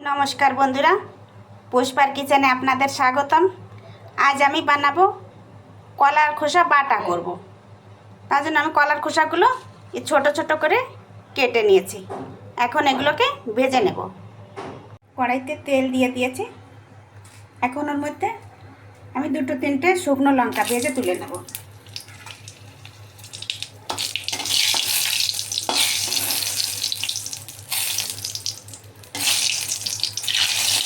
নমস্কার বন্ধুরা, পুষ্পার কিচেনে আপনাদের স্বাগতম। আজ আমি বানাবো কলার খোসা বাটা করব। তার জন্য আমি কলার খোসাগুলো ছোট ছোট করে কেটে নিয়েছি। এখন এগুলোকে ভেজে নেব। কড়াইতে তেল দিয়ে দিয়েছি। এখন ওর মধ্যে আমি 2-3টে শুকনো লঙ্কা ভেজে তুলে নেব।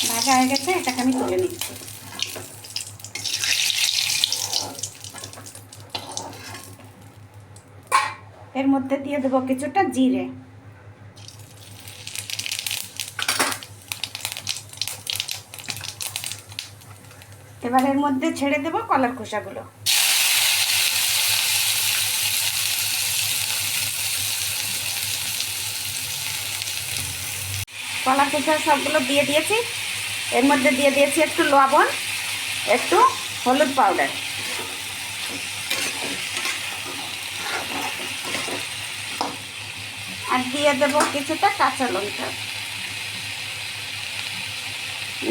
ভাজা হয়ে গেছে, এটাকে আমি তুলে নিচ্ছি। এর মধ্যে দিয়ে দেবো কিছুটা জিরে, এবার এর মধ্যে ছেড়ে দেবো কলার খোসাগুলো। কলার খোসা সবগুলো দিয়ে দিয়েছি। এর মধ্যে দিয়ে দিয়েছি একটু লবণ, একটু হলুদ পাউডার, আর দিয়ে দেবো কিছুটা কাঁচা লঙ্কা।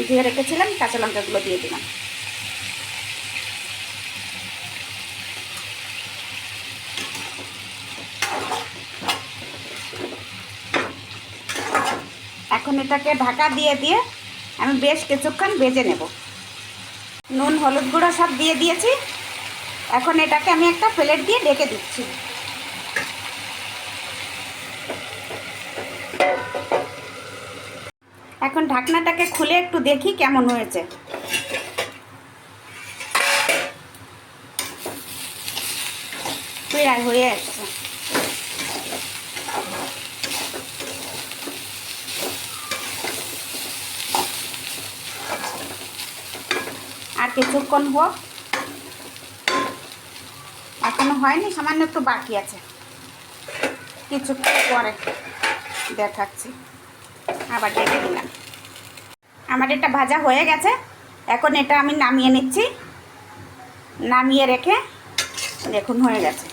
দিয়ে রেখেছিলাম কাঁচা লঙ্কাগুলো দিয়ে দিলাম। এখন এটাকে ঢাকা দিয়ে দিয়ে আমি বেশ কিছুক্ষণ ভেজে নেব। নুন হলুদ গুঁড়ো সব দিয়ে দিয়েছি। এখন এটাকে আমি একটা প্লেট দিয়ে ঢেকে দিচ্ছি। এখন ঢাকনাটাকে খুলে একটু দেখি কেমন হয়েছে। প্রায় হয়ে আসছে। আর কিছুক্ষণ হোক, এখনো হয়নি, সামান্য একটু বাকি আছে। কিছুক্ষণ পরে দেখাচ্ছি। আবার ডেকে দিলাম। আমার এটা ভাজা হয়ে গেছে। এখন এটা আমি নামিয়ে নিচ্ছি। নামিয়ে রেখে দেখুন হয়ে গেছে।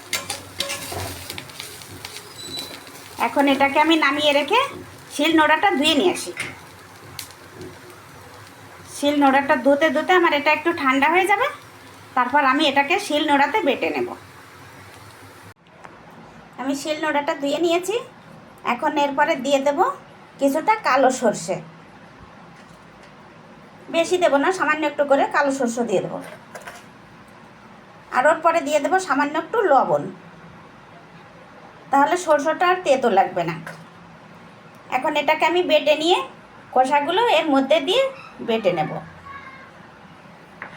এখন এটাকে আমি নামিয়ে রেখে শিল নোড়াটা ধুয়ে নিয়ে আসি। শিল নোড়াটা ধুতে ধুতে আমার এটা একটু ঠান্ডা হয়ে যাবে। তারপর আমি এটাকে শিল নোড়াতে বেটে নেব। আমি শিল নোড়াটা ধুয়ে নিয়েছি। এখন এরপরে দিয়ে দেব কিছুটা কালো সর্ষে। বেশি দেব না, সামান্য একটু করে কালো সর্ষে দিয়ে দেবো। আর ওর পরে দিয়ে দেবো সামান্য একটু লবণ, তাহলে সর্ষেটা আর তেতো লাগবে না। এখন এটাকে আমি বেটে নিয়ে খোসাগুলো এর মধ্যে দিয়ে বেটে নেব।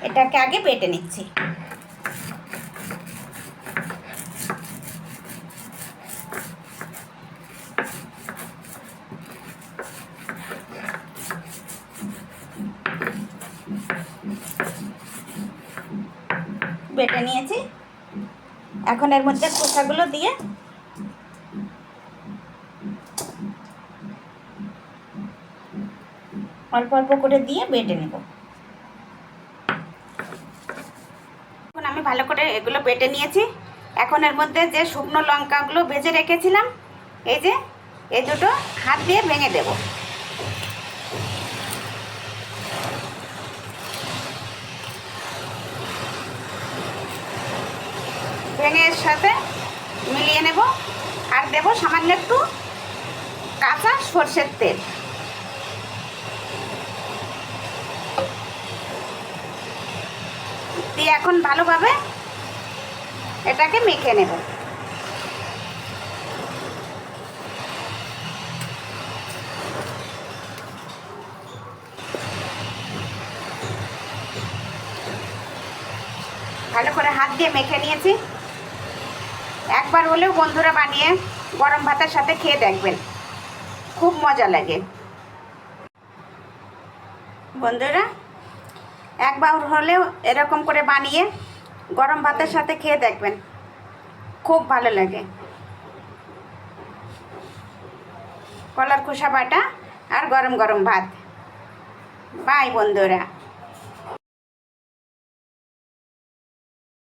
এটাকে আগে বেটে নিচ্ছি। বেটে নিয়েছি। এখন এর মধ্যে খোসাগুলো দিয়ে অল্প অল্প করে দিয়ে বেটে নেব। এখন আমি ভালো করে এগুলো বেটে নিয়েছি। এখন এর মধ্যে যে শুকনো লঙ্কাগুলো ভেজে রেখেছিলাম, এই দুটো হাত দিয়ে ভেঙে দেব। ভেঙে এর সাথে মিলিয়ে নেব। আর দেব সামান্য একটু কাঁচা সর্ষের তেল। দিয়ে এখন ভালোভাবে এটাকে মেখে নেব। ভালো করে হাত দিয়ে মেখে নিয়েছি। একবার হলেও বন্ধুরা বানিয়ে গরম ভাতের সাথে খেয়ে দেখবেন, খুব মজা লাগে। বন্ধুরা একবার হলেও এরকম করে বানিয়ে গরম ভাতের সাথে খেয়ে দেখবেন, খুব ভালো লাগে। কলার খোসা বাটা আর গরম গরম ভাত। বাই বন্ধুরা।